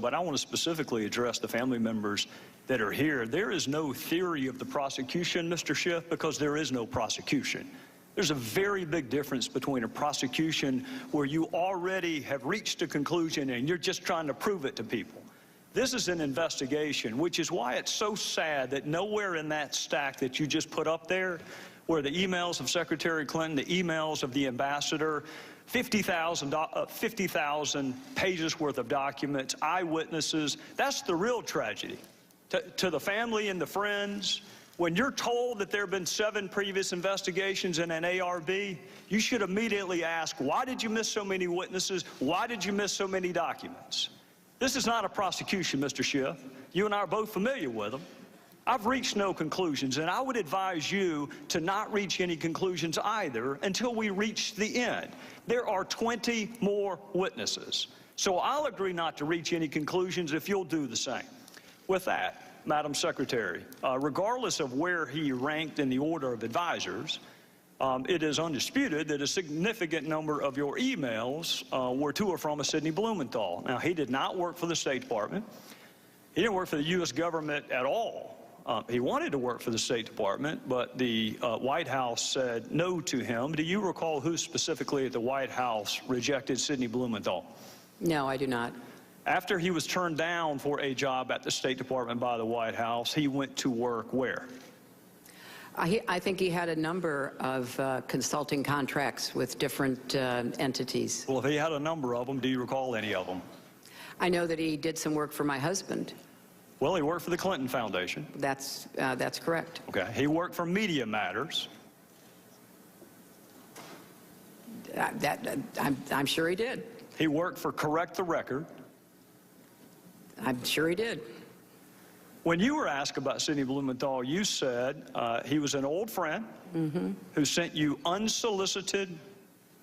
but I want to specifically address the family members that are here. There is no theory of the prosecution, Mr. Schiff, because there is no prosecution. There's a very big difference between a prosecution where you already have reached a conclusion and you're just trying to prove it to people. This is an investigation, which is why it's so sad that nowhere in that stack that you just put up there, where the emails of Secretary Clinton, the emails of the ambassador, 50,000 pages worth of documents, eyewitnesses, that's the real tragedy. To the family and the friends, when you're told that there have been 7 previous investigations in an ARB, you should immediately ask, why did you miss so many witnesses? Why did you miss so many documents? This is not a prosecution, Mr. Schiff. You and I are both familiar with them. I've reached no conclusions, and I would advise you to not reach any conclusions either until we reach the end. There are 20 more witnesses. So I'll agree not to reach any conclusions if you'll do the same. With that, Madam Secretary, regardless of where he ranked in the order of advisors, it is undisputed that a significant number of your emails were to or from a Sidney Blumenthal. Now, he did not work for the State Department. He didn't work for the U.S. government at all. He wanted to work for the State Department, but the White House said no to him. Do you recall who specifically at the White House rejected Sidney Blumenthal? No, I do not. After he was turned down for a job at the State Department by the White House, he went to work where? I think he had a number of consulting contracts with different entities. Well, if he had a number of them, do you recall any of them? I know that he did some work for my husband. Well, he worked for the Clinton Foundation. That's correct. Okay. He worked for Media Matters. I'm sure he did. He worked for Correct the Record. I'm sure he did. When you were asked about Sidney Blumenthal, you said he was an old friend who sent you unsolicited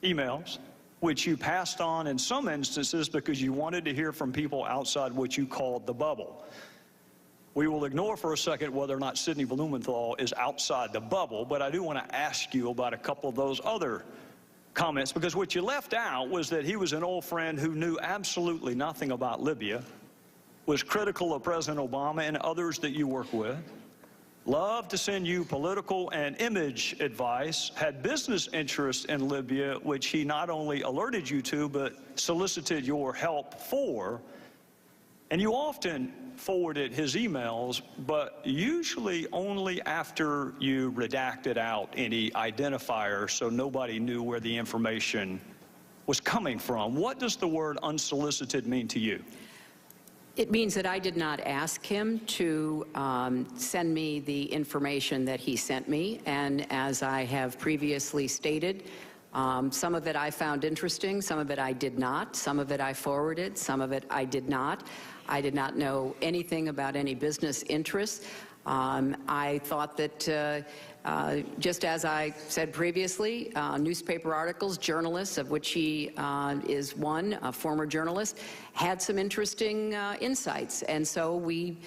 emails, which you passed on in some instances because you wanted to hear from people outside what you called the bubble. We will ignore for a second whether or not Sidney Blumenthal is outside the bubble, but I do want to ask you about a couple of those other comments, because what you left out was that he was an old friend who knew absolutely nothing about Libya, was critical of President Obama and others that you work with, loved to send you political and image advice, had business interests in Libya, which he not only alerted you to, but solicited your help for. And you often forwarded his emails, but usually only after you redacted out any identifier so nobody knew where the information was coming from. What does the word unsolicited mean to you? It means that I did not ask him to send me the information that he sent me, and as I have previously stated, some of it I found interesting, some of it I did not, some of it I forwarded, some of it I did not. I did not know anything about any business interests. I thought that just as I said previously, newspaper articles, journalists, of which he is one, a former journalist, had some interesting insights. And so we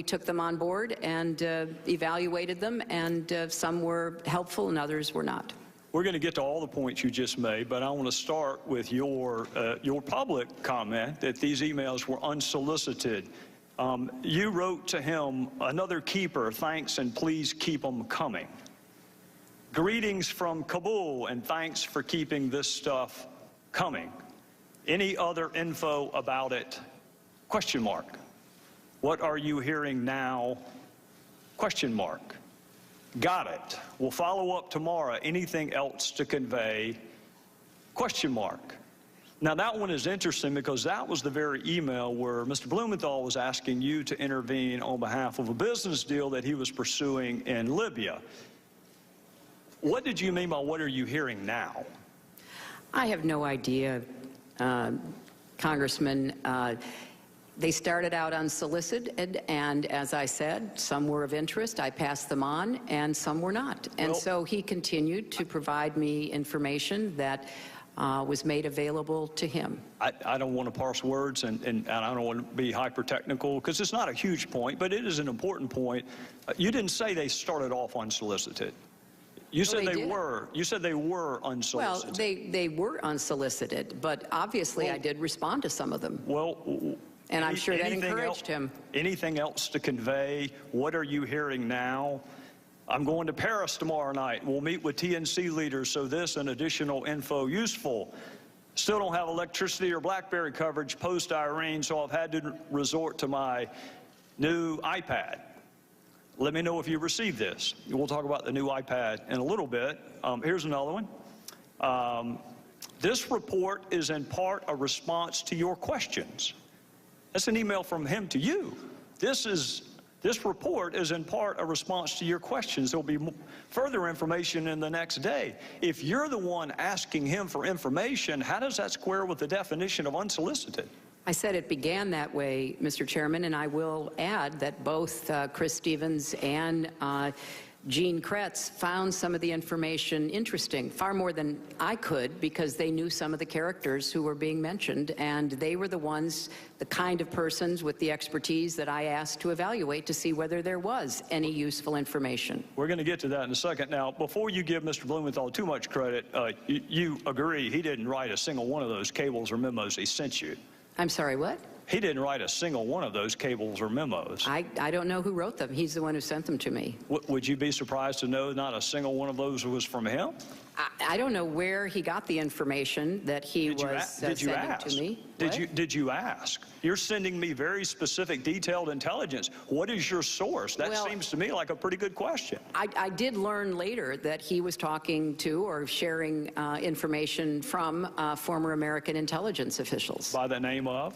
took them on board and evaluated them, and some were helpful and others were not. We're going to get to all the points you just made, but I want to start with your public comment that these emails were unsolicited. You wrote to him, "Another keeper, thanks and please keep them coming. Greetings from Kabul and thanks for keeping this stuff coming. Any other info about it? Question mark. What are you hearing now? Question mark. Got it. We'll follow up tomorrow. Anything else to convey? Question mark." Now, that one is interesting because that was the very email where Mr. Blumenthal was asking you to intervene on behalf of a business deal that he was pursuing in Libya. What did you mean by what are you hearing now? I have no idea, Congressman. They started out unsolicited, and as I said, some were of interest. I passed them on, and some were not. And so he continued to provide me information that was made available to him. I don't want to parse words, and I don't want to be hyper-technical, because it's not a huge point, but it is an important point. You didn't say they started off unsolicited. You said they were. You said they were unsolicited. Well, they were unsolicited, but obviously I did respond to some of them. Well, And I'm sure that encouraged him. Anything else to convey? What are you hearing now? I'm going to Paris tomorrow night. We'll meet with TNC leaders, so this and additional info useful. Still don't have electricity or BlackBerry coverage post-Irene, so I've had to resort to my new iPad. Let me know if you received this. We'll talk about the new iPad in a little bit. Here's another one. This report is in part a response to your questions. That's an email from him to you. This report is in part a response to your questions. There'll be further information in the next day. If you're the one asking him for information, how does that square with the definition of unsolicited? I said it began that way, Mr. Chairman, and I will add that both Chris Stevens and Gene Kretz found some of the information interesting, far more than I could, because they knew some of the characters who were being mentioned, and they were the ones, the kind of persons with the expertise that I asked to evaluate to see whether there was any useful information. We're going to get to that in a second. Now, before you give Mr. Blumenthal too much credit, you agree he didn't write a single one of those cables or memos he sent you. I'm sorry, what? He didn't write a single one of those cables or memos. I don't know who wrote them. He's the one who sent them to me. Would you be surprised to know not a single one of those was from him? I don't know where he got the information that he was sending to me. Did you ask? You're sending me very specific, detailed intelligence. What is your source? That seems to me like a pretty good question. I did learn later that he was talking to or sharing information from former American intelligence officials. By the name of?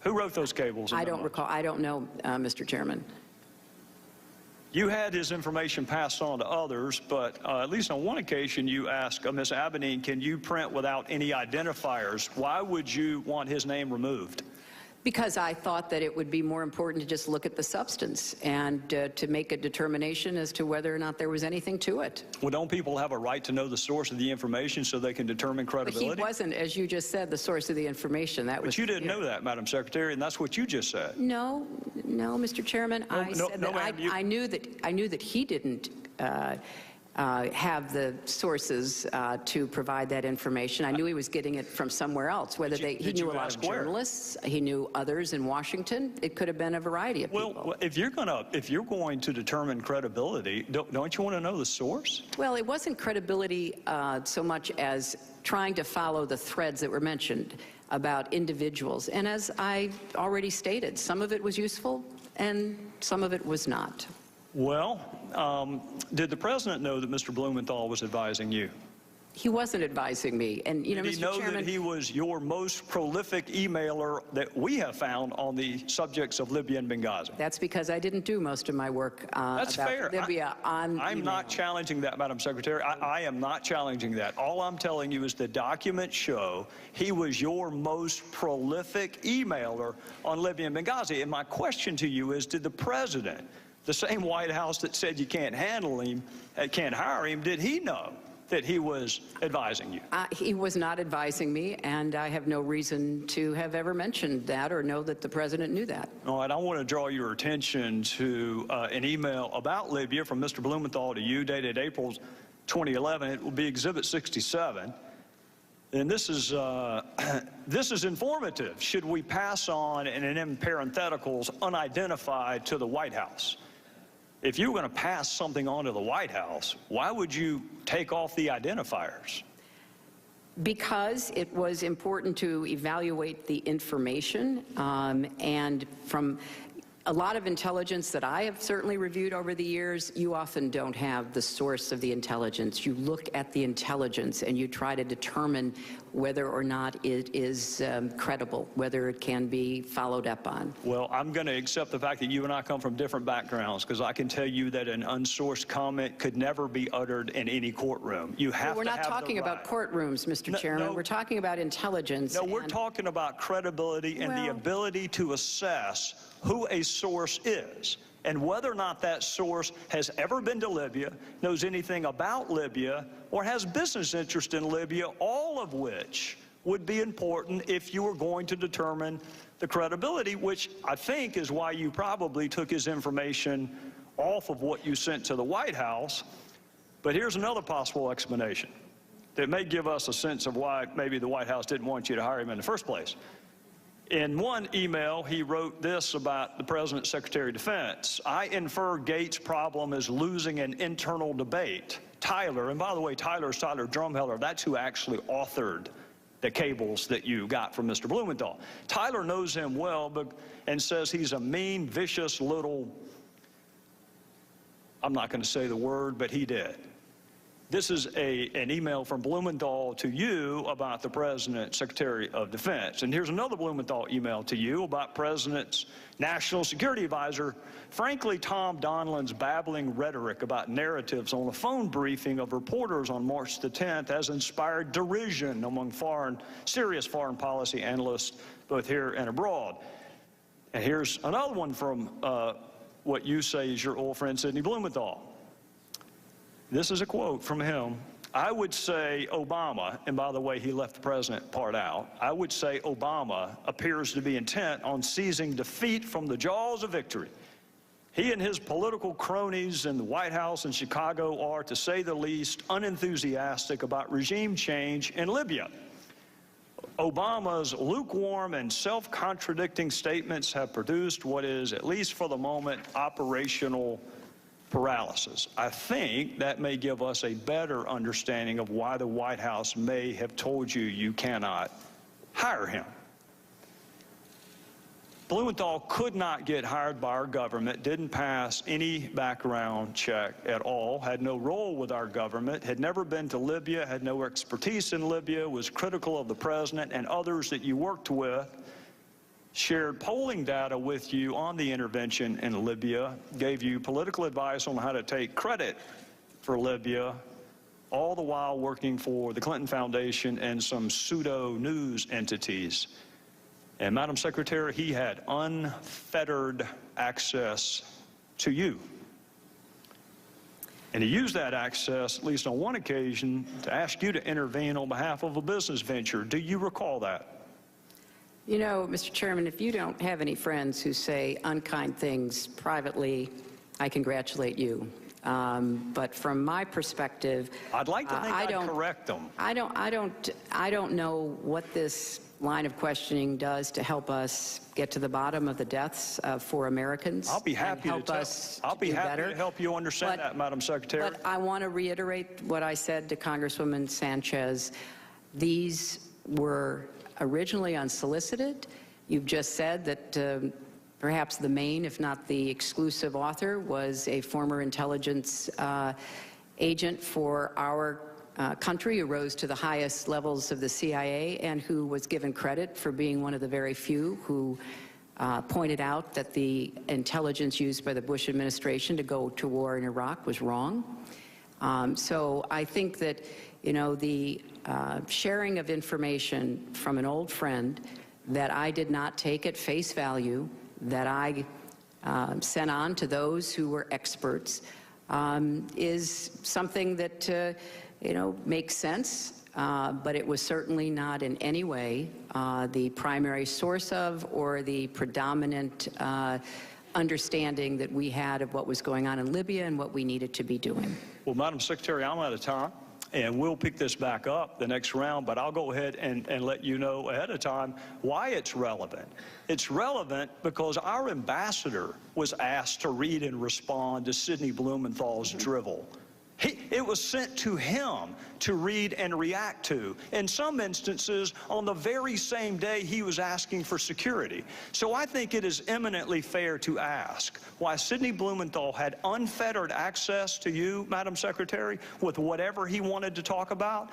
Who wrote those cables? I don't recall. I don't know, Mr. Chairman. You had his information passed on to others, but at least on one occasion you asked Ms. Abedine, can you print without any identifiers? Why would you want his name removed? Because I thought that it would be more important to just look at the substance and to make a determination as to whether or not there was anything to it. Well, don't people have a right to know the source of the information so they can determine credibility? But he wasn't, as you just said, the source of the information. But you didn't know that, Madam Secretary, and that's what you just said. No, Mr. Chairman. I said that I knew that he didn't have the sources to provide that information. I knew he was getting it from somewhere else. Whether he knew a lot of journalists, he knew others in Washington. It could have been a variety of people. Well, if you're going to determine credibility, don't you want to know the source? Well, it wasn't credibility so much as trying to follow the threads that were mentioned about individuals. And as I already stated, some of it was useful and some of it was not. Well, did the president know that Mr. Blumenthal was advising you? He wasn't advising me. And, you know, Did he know that he was your most prolific emailer that we have found on the subjects of Libya and Benghazi? That's because I didn't do most of my work That's about fair. Libya on I'm email. not challenging that, Madam Secretary. I am not challenging that. All I'm telling you is the documents show he was your most prolific emailer on Libya and Benghazi. And my question to you is, did the president, the same White House that said you can't handle him, can't hire him, did he know that he was advising you? He was not advising me, and I have no reason to have ever mentioned that or know that the president knew that. All right, I want to draw your attention to an email about Libya from Mr. Blumenthal to you, dated April 2011. It will be Exhibit 67. And this is informative. Should we pass on, and in parentheticals, unidentified to the White House? If you were going to pass something on to the White House, why would you take off the identifiers? Because it was important to evaluate the information, and from a lot of intelligence that I have certainly reviewed over the years, you often don't have the source of the intelligence. You look at the intelligence and you try to determine whether or not it is credible, whether it can be followed up on. Well, I'm going to accept the fact that you and I come from different backgrounds, because I can tell you that an unsourced comment could never be uttered in any courtroom. You have We're to not have talking the about right. courtrooms, Mr. Chairman. No. We're talking about intelligence. No, we're talking about credibility and the ability to assess who a source is and whether or not that source has ever been to Libya, knows anything about Libya, or has business interest in Libya, all of which would be important if you were going to determine the credibility, which I think is why you probably took his information off of what you sent to the White House. But here's another possible explanation that may give us a sense of why maybe the White House didn't want you to hire him in the first place. In one email, he wrote this about the President's Secretary of Defense. I infer Gates' problem is losing an internal debate. Tyler, and by the way, Tyler's Tyler Drumheller, that's who actually authored the cables that you got from Mr. Blumenthal. Tyler knows him well and says he's a mean, vicious little, I'm not going to say the word, but he did. This is an email from Blumenthal to you about the President's Secretary of Defense. And here's another Blumenthal email to you about President's National Security Advisor. Frankly, Tom Donilon's babbling rhetoric about narratives on a phone briefing of reporters on March the 10th has inspired derision among serious foreign policy analysts, both here and abroad. And here's another one from what you say is your old friend, Sidney Blumenthal. This is a quote from him. I would say Obama, and by the way, he left the president part out, I would say Obama appears to be intent on seizing defeat from the jaws of victory. He and his political cronies in the White House and Chicago are, to say the least, unenthusiastic about regime change in Libya. Obama's lukewarm and self-contradicting statements have produced what is, at least for the moment, operational paralysis. I think that may give us a better understanding of why the White House may have told you you cannot hire him. Blumenthal could not get hired by our government, didn't pass any background check at all, had no role with our government, had never been to Libya, had no expertise in Libya, was critical of the president and others that you worked with, shared polling data with you on the intervention in Libya, gave you political advice on how to take credit for Libya, all the while working for the Clinton Foundation and some pseudo-news entities. And Madam Secretary, he had unfettered access to you. And he used that access, at least on one occasion, to ask you to intervene on behalf of a business venture. Do you recall that? You know, Mr. Chairman, if you don't have any friends who say unkind things privately, I congratulate you. But from my perspective, I'd like to think I'd correct them. I don't know what this line of questioning does to help us get to the bottom of the deaths of 4 Americans. I'll be happy to help you understand that, Madam Secretary. But I want to reiterate what I said to Congresswoman Sanchez. These were originally unsolicited. You've just said that perhaps the main, if not the exclusive author, was a former intelligence agent for our country who rose to the highest levels of the CIA and who was given credit for being one of the very few who pointed out that the intelligence used by the Bush administration to go to war in Iraq was wrong. So I think that, you know, the sharing of information from an old friend that I did not take at face value, that I sent on to those who were experts, is something that, you know, makes sense, but it was certainly not in any way the primary source of or the predominant understanding that we had of what was going on in Libya and what we needed to be doing. Well, Madam Secretary, I'm out of time, and we'll pick this back up the next round, but I'll go ahead and let you know ahead of time why it's relevant. It's relevant because our ambassador was asked to read and respond to Sidney Blumenthal's drivel. It was sent to him to read and react to, in some instances on the very same day he was asking for security. So I think it is eminently fair to ask why Sidney Blumenthal had unfettered access to you, Madam Secretary, with whatever he wanted to talk about.